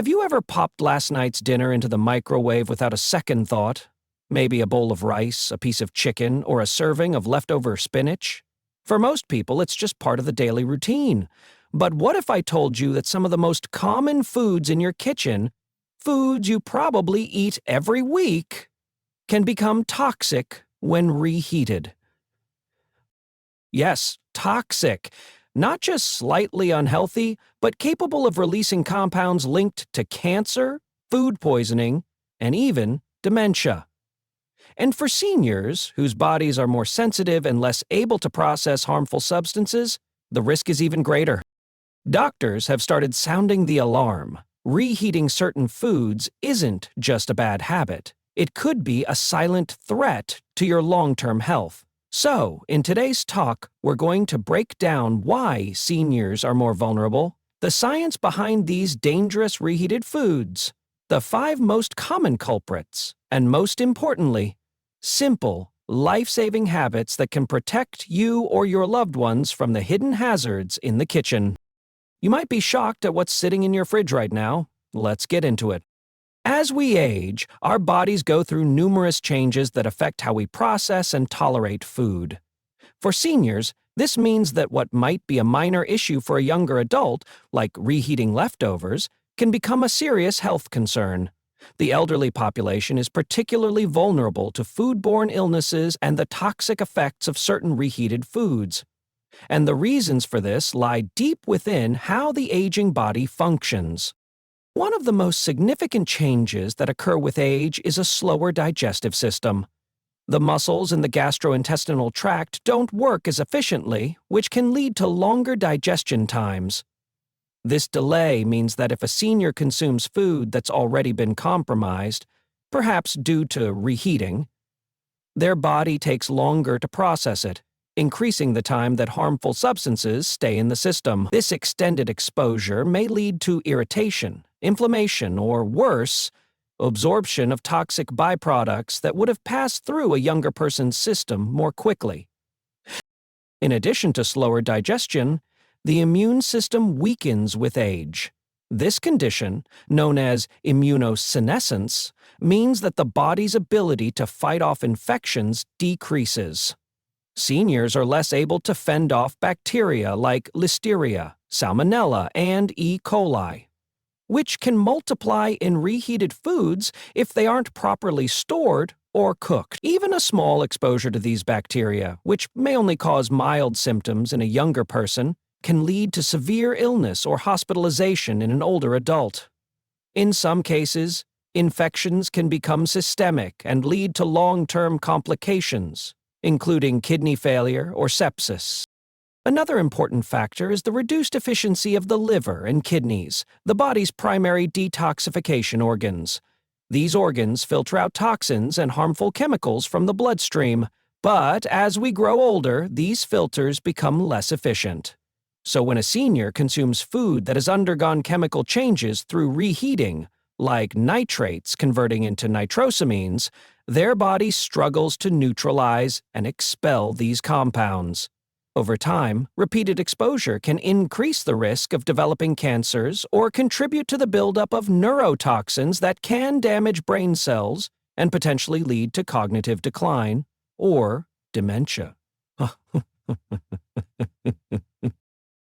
Have you ever popped last night's dinner into the microwave without a second thought? Maybe a bowl of rice, a piece of chicken, or a serving of leftover spinach? For most people, it's just part of the daily routine. But what if I told you that some of the most common foods in your kitchen, foods you probably eat every week, can become toxic when reheated? Yes, toxic. Not just slightly unhealthy, but capable of releasing compounds linked to cancer, food poisoning, and even dementia. And for seniors, whose bodies are more sensitive and less able to process harmful substances, the risk is even greater. Doctors have started sounding the alarm. Reheating certain foods isn't just a bad habit. It could be a silent threat to your long-term health. So, in today's talk, we're going to break down why seniors are more vulnerable, the science behind these dangerous reheated foods, the 5 most common culprits, and most importantly, simple, life-saving habits that can protect you or your loved ones from the hidden hazards in the kitchen. You might be shocked at what's sitting in your fridge right now. Let's get into it. As we age, our bodies go through numerous changes that affect how we process and tolerate food. For seniors, this means that what might be a minor issue for a younger adult, like reheating leftovers, can become a serious health concern. The elderly population is particularly vulnerable to foodborne illnesses and the toxic effects of certain reheated foods. And the reasons for this lie deep within how the aging body functions. One of the most significant changes that occur with age is a slower digestive system. The muscles in the gastrointestinal tract don't work as efficiently, which can lead to longer digestion times. This delay means that if a senior consumes food that's already been compromised, perhaps due to reheating, their body takes longer to process it, increasing the time that harmful substances stay in the system. This extended exposure may lead to irritation, inflammation, or worse, absorption of toxic byproducts that would have passed through a younger person's system more quickly. In addition to slower digestion, the immune system weakens with age. This condition, known as immunosenescence, means that the body's ability to fight off infections decreases. Seniors are less able to fend off bacteria like Listeria, Salmonella, and E. coli, which can multiply in reheated foods if they aren't properly stored or cooked. Even a small exposure to these bacteria, which may only cause mild symptoms in a younger person, can lead to severe illness or hospitalization in an older adult. In some cases, infections can become systemic and lead to long-term complications, including kidney failure or sepsis. Another important factor is the reduced efficiency of the liver and kidneys, the body's primary detoxification organs. These organs filter out toxins and harmful chemicals from the bloodstream, but as we grow older, these filters become less efficient. So when a senior consumes food that has undergone chemical changes through reheating, like nitrates converting into nitrosamines, their body struggles to neutralize and expel these compounds. Over time, repeated exposure can increase the risk of developing cancers or contribute to the buildup of neurotoxins that can damage brain cells and potentially lead to cognitive decline or dementia.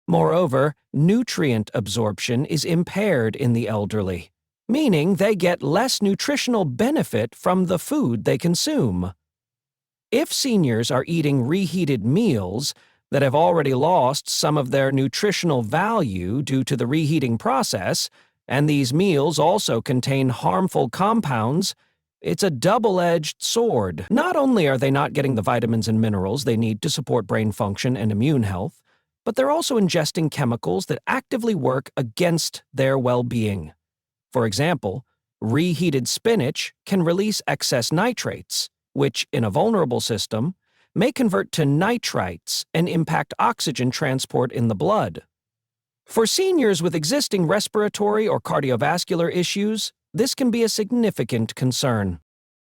Moreover, nutrient absorption is impaired in the elderly, meaning they get less nutritional benefit from the food they consume. If seniors are eating reheated meals that have already lost some of their nutritional value due to the reheating process, and these meals also contain harmful compounds, it's a double-edged sword. Not only are they not getting the vitamins and minerals they need to support brain function and immune health, but they're also ingesting chemicals that actively work against their well-being. For example, reheated spinach can release excess nitrates, which, in a vulnerable system, may convert to nitrites and impact oxygen transport in the blood. For seniors with existing respiratory or cardiovascular issues, this can be a significant concern.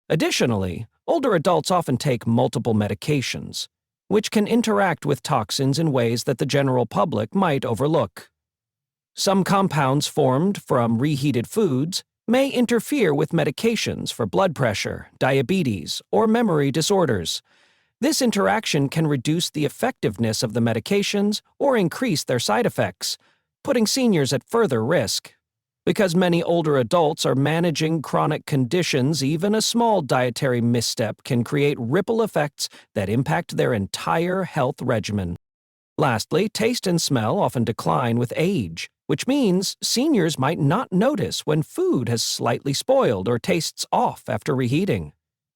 Additionally, older adults often take multiple medications, which can interact with toxins in ways that the general public might overlook. Some compounds formed from reheated foods may interfere with medications for blood pressure, diabetes, or memory disorders. This interaction can reduce the effectiveness of the medications or increase their side effects, putting seniors at further risk. Because many older adults are managing chronic conditions, even a small dietary misstep can create ripple effects that impact their entire health regimen. Lastly, taste and smell often decline with age, which means seniors might not notice when food has slightly spoiled or tastes off after reheating.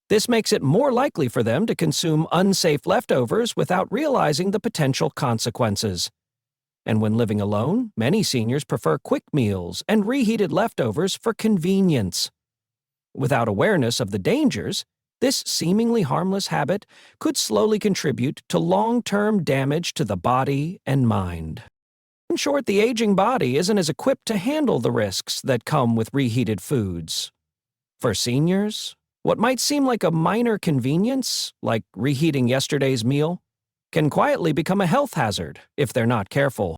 This makes it more likely for them to consume unsafe leftovers without realizing the potential consequences. And when living alone, many seniors prefer quick meals and reheated leftovers for convenience. Without awareness of the dangers, this seemingly harmless habit could slowly contribute to long-term damage to the body and mind. In short, the aging body isn't as equipped to handle the risks that come with reheated foods. For seniors, what might seem like a minor convenience, like reheating yesterday's meal, can quietly become a health hazard if they're not careful.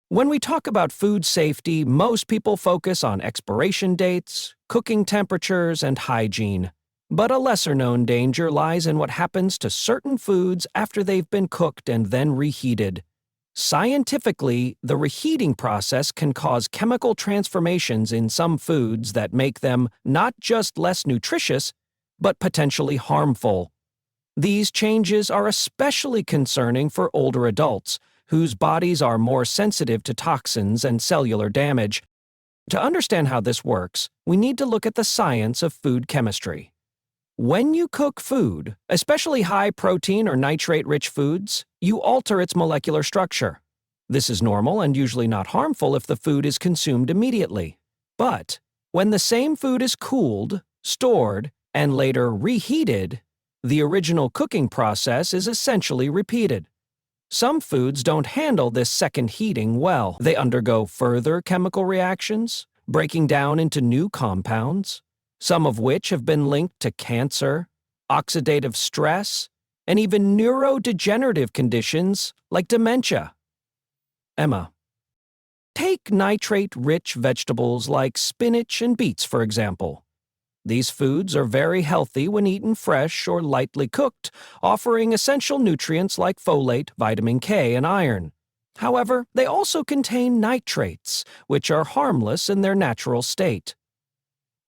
When we talk about food safety, most people focus on expiration dates, cooking temperatures, and hygiene. But a lesser-known danger lies in what happens to certain foods after they've been cooked and then reheated. Scientifically, the reheating process can cause chemical transformations in some foods that make them not just less nutritious, but potentially harmful. These changes are especially concerning for older adults, whose bodies are more sensitive to toxins and cellular damage. To understand how this works, we need to look at the science of food chemistry. When you cook food, especially high-protein or nitrate-rich foods, you alter its molecular structure. This is normal and usually not harmful if the food is consumed immediately. But when the same food is cooled, stored, and later reheated, the original cooking process is essentially repeated. Some foods don't handle this second heating well. They undergo further chemical reactions, breaking down into new compounds, some of which have been linked to cancer, oxidative stress, and even neurodegenerative conditions like dementia. Emma, take nitrate-rich vegetables like spinach and beets, for example. These foods are very healthy when eaten fresh or lightly cooked, offering essential nutrients like folate, vitamin K, and iron. However, they also contain nitrates, which are harmless in their natural state.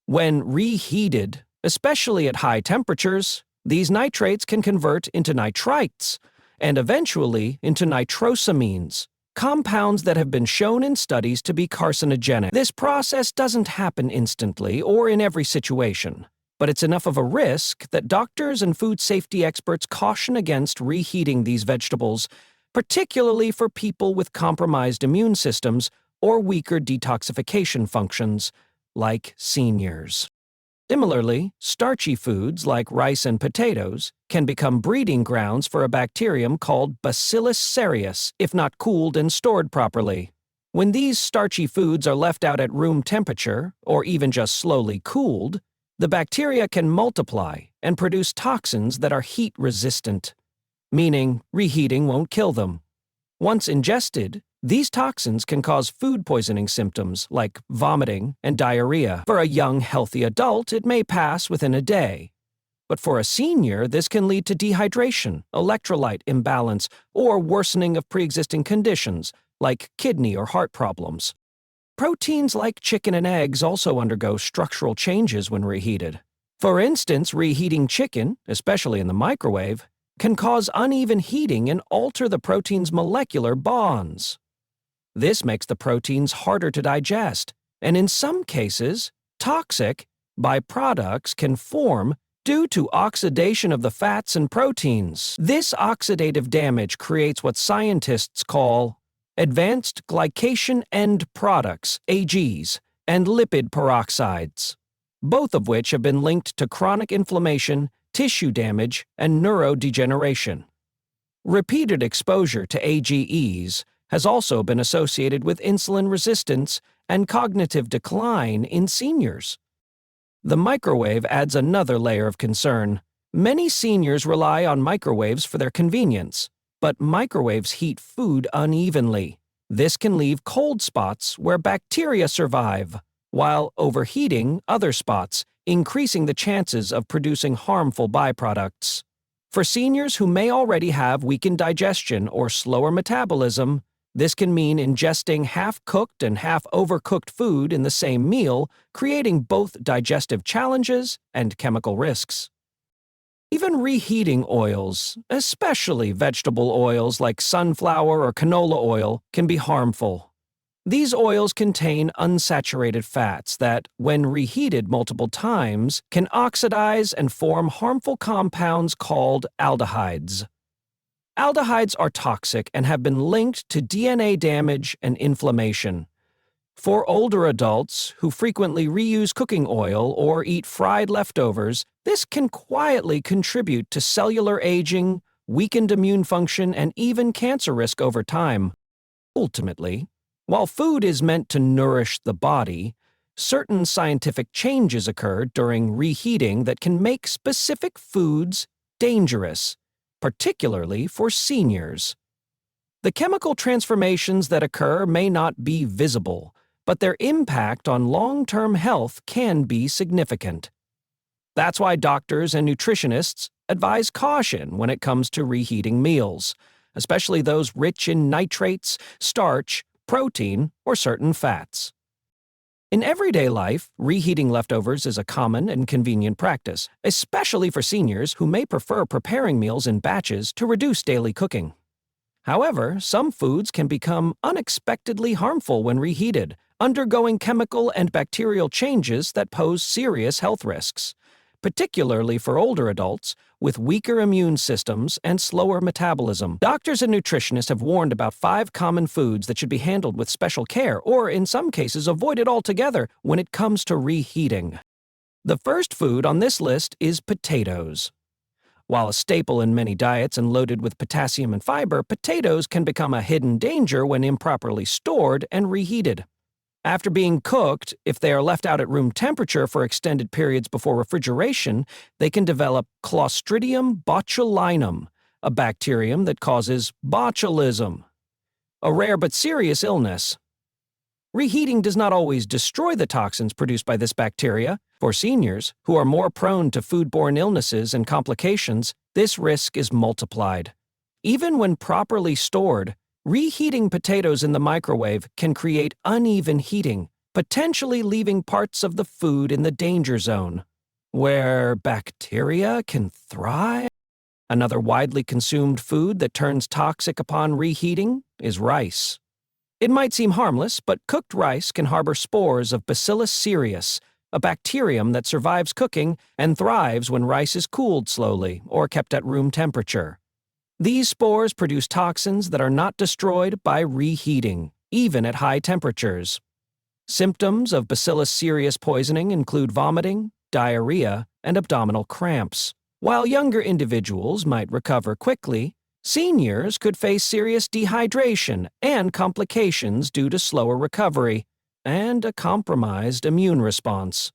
When reheated, especially at high temperatures, these nitrates can convert into nitrites and eventually into nitrosamines, compounds that have been shown in studies to be carcinogenic. This process doesn't happen instantly or in every situation, but it's enough of a risk that doctors and food safety experts caution against reheating these vegetables, particularly for people with compromised immune systems or weaker detoxification functions, like seniors. Similarly, starchy foods like rice and potatoes can become breeding grounds for a bacterium called Bacillus cereus if not cooled and stored properly. When these starchy foods are left out at room temperature, or even just slowly cooled, the bacteria can multiply and produce toxins that are heat-resistant, meaning reheating won't kill them. Once ingested, these toxins can cause food poisoning symptoms like vomiting and diarrhea. For a young, healthy adult, it may pass within a day. But for a senior, this can lead to dehydration, electrolyte imbalance, or worsening of pre-existing conditions like kidney or heart problems. Proteins like chicken and eggs also undergo structural changes when reheated. For instance, reheating chicken, especially in the microwave, can cause uneven heating and alter the protein's molecular bonds. This makes the proteins harder to digest, and in some cases, toxic byproducts can form due to oxidation of the fats and proteins. This oxidative damage creates what scientists call advanced glycation end products, AGs, and lipid peroxides, both of which have been linked to chronic inflammation, tissue damage, and neurodegeneration. Repeated exposure to AGEs has also been associated with insulin resistance and cognitive decline in seniors. The microwave adds another layer of concern. Many seniors rely on microwaves for their convenience, but microwaves heat food unevenly, This can leave cold spots where bacteria survive, while overheating other spots, increasing the chances of producing harmful byproducts. For seniors who may already have weakened digestion or slower metabolism, this can mean ingesting half-cooked and half-overcooked food in the same meal, creating both digestive challenges and chemical risks. Even reheating oils, especially vegetable oils like sunflower or canola oil, can be harmful. These oils contain unsaturated fats that, when reheated multiple times, can oxidize and form harmful compounds called aldehydes. Aldehydes are toxic and have been linked to DNA damage and inflammation. For older adults who frequently reuse cooking oil or eat fried leftovers, this can quietly contribute to cellular aging, weakened immune function, and even cancer risk over time. Ultimately, while food is meant to nourish the body, certain scientific changes occur during reheating that can make specific foods dangerous, particularly for seniors. The chemical transformations that occur may not be visible, but their impact on long-term health can be significant. That's why doctors and nutritionists advise caution when it comes to reheating meals, especially those rich in nitrates, starch, protein, or certain fats. In everyday life, reheating leftovers is a common and convenient practice, especially for seniors who may prefer preparing meals in batches to reduce daily cooking. However, some foods can become unexpectedly harmful when reheated, undergoing chemical and bacterial changes that pose serious health risks, particularly for older adults with weaker immune systems and slower metabolism. Doctors and nutritionists have warned about 5 common foods that should be handled with special care or, in some cases, avoided altogether when it comes to reheating. The first food on this list is potatoes. While a staple in many diets and loaded with potassium and fiber, potatoes can become a hidden danger when improperly stored and reheated. After being cooked, if they are left out at room temperature for extended periods before refrigeration, they can develop Clostridium botulinum, a bacterium that causes botulism, a rare but serious illness. Reheating does not always destroy the toxins produced by this bacteria. For seniors, who are more prone to foodborne illnesses and complications, this risk is multiplied. Even when properly stored, reheating potatoes in the microwave can create uneven heating, potentially leaving parts of the food in the danger zone, where bacteria can thrive. Another widely consumed food that turns toxic upon reheating is rice. It might seem harmless, but cooked rice can harbor spores of Bacillus cereus, a bacterium that survives cooking and thrives when rice is cooled slowly or kept at room temperature. These spores produce toxins that are not destroyed by reheating, even at high temperatures. Symptoms of Bacillus cereus poisoning include vomiting, diarrhea, and abdominal cramps. While younger individuals might recover quickly, seniors could face serious dehydration and complications due to slower recovery and a compromised immune response.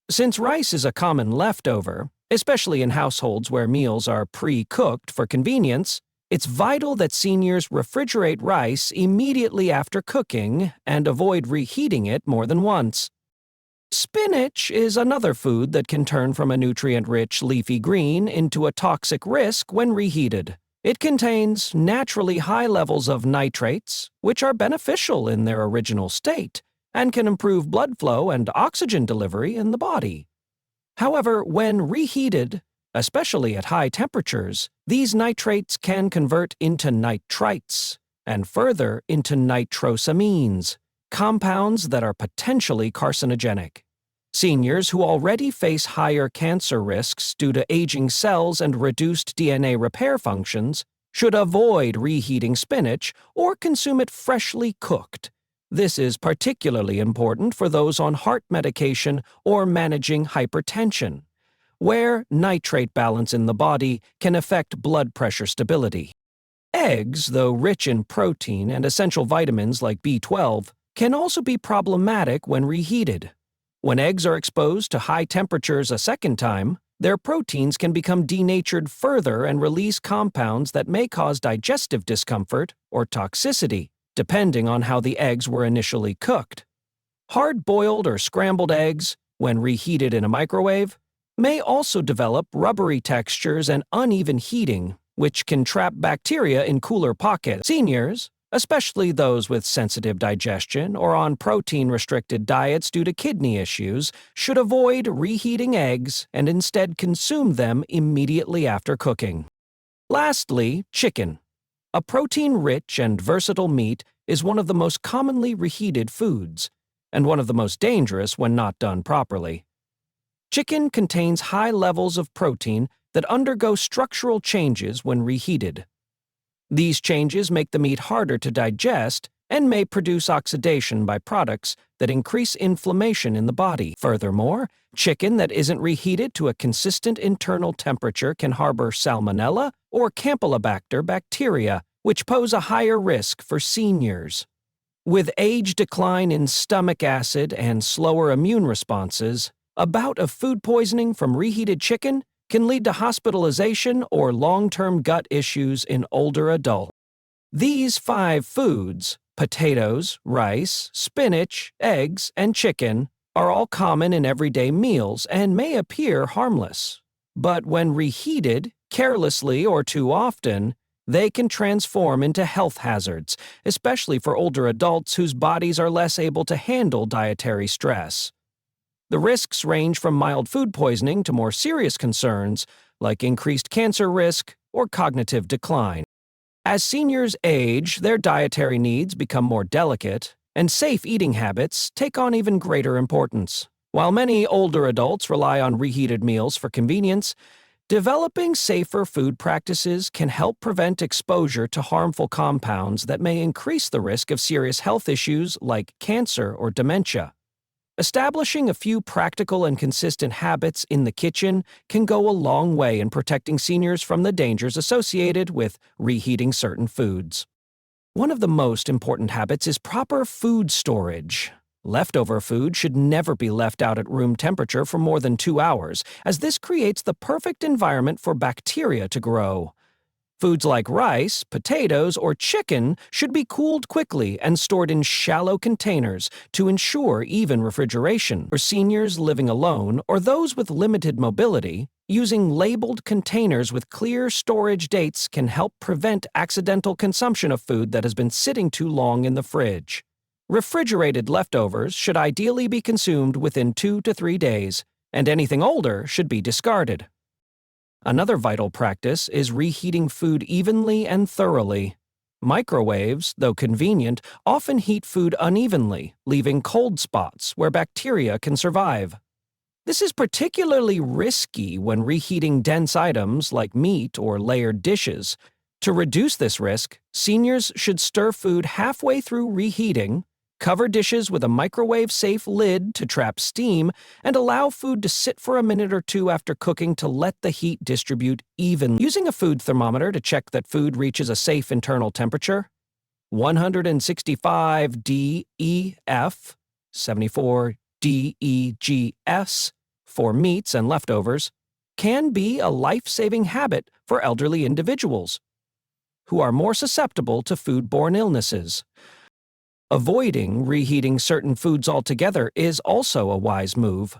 Since rice is a common leftover, especially in households where meals are pre-cooked for convenience, it's vital that seniors refrigerate rice immediately after cooking and avoid reheating it more than once. Spinach is another food that can turn from a nutrient-rich leafy green into a toxic risk when reheated. It contains naturally high levels of nitrates, which are beneficial in their original state, and can improve blood flow and oxygen delivery in the body. However, when reheated, especially at high temperatures, these nitrates can convert into nitrites, and further into nitrosamines, compounds that are potentially carcinogenic. Seniors who already face higher cancer risks due to aging cells and reduced DNA repair functions should avoid reheating spinach or consume it freshly cooked. This is particularly important for those on heart medication or managing hypertension, where nitrate balance in the body can affect blood pressure stability. Eggs, though rich in protein and essential vitamins like B12, can also be problematic when reheated. When eggs are exposed to high temperatures a second time, their proteins can become denatured further and release compounds that may cause digestive discomfort or toxicity. depending on how the eggs were initially cooked. Hard-boiled or scrambled eggs, when reheated in a microwave, may also develop rubbery textures and uneven heating, which can trap bacteria in cooler pockets. Seniors, especially those with sensitive digestion or on protein-restricted diets due to kidney issues, should avoid reheating eggs and instead consume them immediately after cooking. Lastly, chicken. A protein-rich and versatile meat is one of the most commonly reheated foods, and one of the most dangerous when not done properly. Chicken contains high levels of protein that undergo structural changes when reheated. These changes make the meat harder to digest and may produce oxidation by products that increase inflammation in the body. Furthermore, chicken that isn't reheated to a consistent internal temperature can harbor salmonella or campylobacter bacteria, which pose a higher risk for seniors. With age decline in stomach acid and slower immune responses, a bout of food poisoning from reheated chicken can lead to hospitalization or long-term gut issues in older adults. These 5 foods, potatoes, rice, spinach, eggs, and chicken, are all common in everyday meals and may appear harmless. But when reheated, carelessly or too often, they can transform into health hazards, especially for older adults whose bodies are less able to handle dietary stress. The risks range from mild food poisoning to more serious concerns, like increased cancer risk or cognitive decline. As seniors age, their dietary needs become more delicate, and safe eating habits take on even greater importance. While many older adults rely on reheated meals for convenience, developing safer food practices can help prevent exposure to harmful compounds that may increase the risk of serious health issues like cancer or dementia. Establishing a few practical and consistent habits in the kitchen can go a long way in protecting seniors from the dangers associated with reheating certain foods. One of the most important habits is proper food storage. Leftover food should never be left out at room temperature for more than 2 hours, as this creates the perfect environment for bacteria to grow. Foods like rice, potatoes, or chicken should be cooled quickly and stored in shallow containers to ensure even refrigeration. For seniors living alone or those with limited mobility, using labeled containers with clear storage dates can help prevent accidental consumption of food that has been sitting too long in the fridge. Refrigerated leftovers should ideally be consumed within 2 to 3 days, and anything older should be discarded. Another vital practice is reheating food evenly and thoroughly. Microwaves, though convenient, often heat food unevenly, leaving cold spots where bacteria can survive. This is particularly risky when reheating dense items like meat or layered dishes. To reduce this risk, seniors should stir food halfway through reheating, cover dishes with a microwave-safe lid to trap steam, and allow food to sit for a minute or 2 after cooking to let the heat distribute evenly. Using a food thermometer to check that food reaches a safe internal temperature, 165 DEF, 74 DEGS for meats and leftovers, can be a life-saving habit for elderly individuals who are more susceptible to foodborne illnesses. Avoiding reheating certain foods altogether is also a wise move.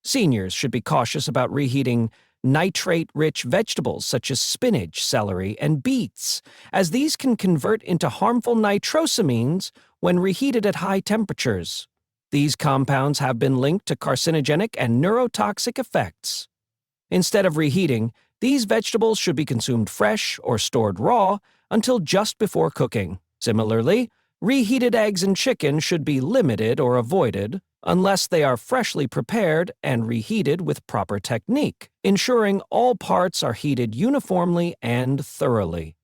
Seniors should be cautious about reheating nitrate-rich vegetables such as spinach, celery, and beets, as these can convert into harmful nitrosamines when reheated at high temperatures. These compounds have been linked to carcinogenic and neurotoxic effects. Instead of reheating, these vegetables should be consumed fresh or stored raw until just before cooking. Similarly, reheated eggs and chicken should be limited or avoided unless they are freshly prepared and reheated with proper technique, ensuring all parts are heated uniformly and thoroughly.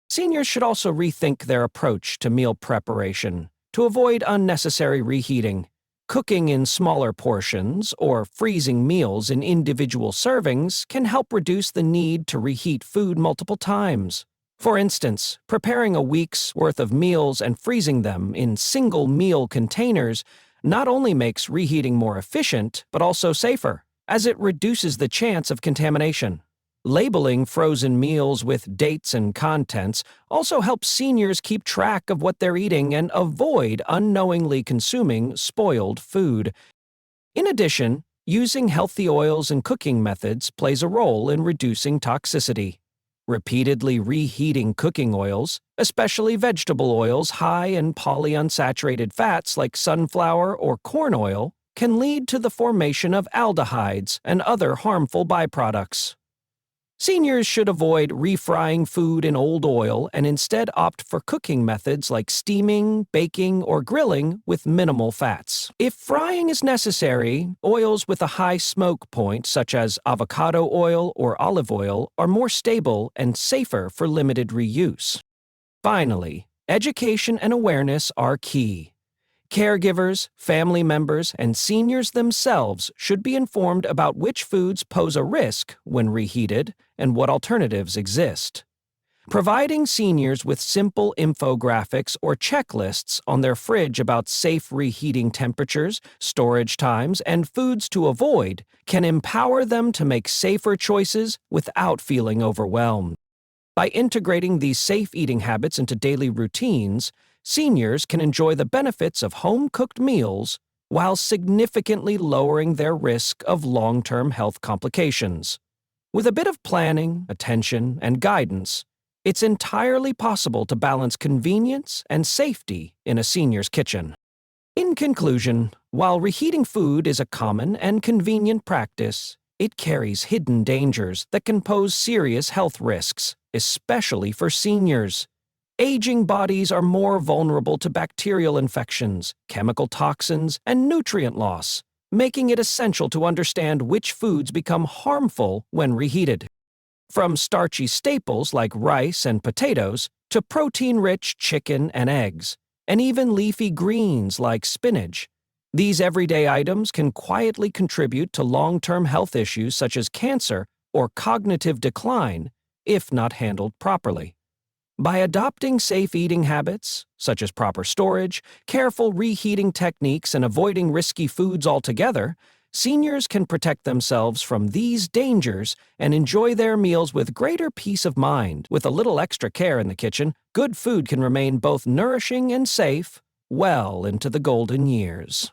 Seniors should also rethink their approach to meal preparation to avoid unnecessary reheating. Cooking in smaller portions or freezing meals in individual servings can help reduce the need to reheat food multiple times. For instance, preparing a week's worth of meals and freezing them in single meal containers not only makes reheating more efficient, but also safer, as it reduces the chance of contamination. Labeling frozen meals with dates and contents also helps seniors keep track of what they're eating and avoid unknowingly consuming spoiled food. In addition, using healthy oils and cooking methods plays a role in reducing toxicity. Repeatedly reheating cooking oils, especially vegetable oils high in polyunsaturated fats like sunflower or corn oil, can lead to the formation of aldehydes and other harmful byproducts. Seniors should avoid refrying food in old oil and instead opt for cooking methods like steaming, baking, or grilling with minimal fats. If frying is necessary, oils with a high smoke point, such as avocado oil or olive oil, are more stable and safer for limited reuse. Finally, education and awareness are key. Caregivers, family members, and seniors themselves should be informed about which foods pose a risk when reheated and what alternatives exist. Providing seniors with simple infographics or checklists on their fridge about safe reheating temperatures, storage times, and foods to avoid can empower them to make safer choices without feeling overwhelmed. By integrating these safe eating habits into daily routines, seniors can enjoy the benefits of home-cooked meals while significantly lowering their risk of long-term health complications. With a bit of planning, attention, and guidance, it's entirely possible to balance convenience and safety in a senior's kitchen. In conclusion, while reheating food is a common and convenient practice, it carries hidden dangers that can pose serious health risks, especially for seniors. Aging bodies are more vulnerable to bacterial infections, chemical toxins, and nutrient loss, making it essential to understand which foods become harmful when reheated. From starchy staples like rice and potatoes to protein-rich chicken and eggs, and even leafy greens like spinach, these everyday items can quietly contribute to long-term health issues such as cancer or cognitive decline if not handled properly. By adopting safe eating habits, such as proper storage, careful reheating techniques, and avoiding risky foods altogether, seniors can protect themselves from these dangers and enjoy their meals with greater peace of mind. With a little extra care in the kitchen, good food can remain both nourishing and safe well into the golden years.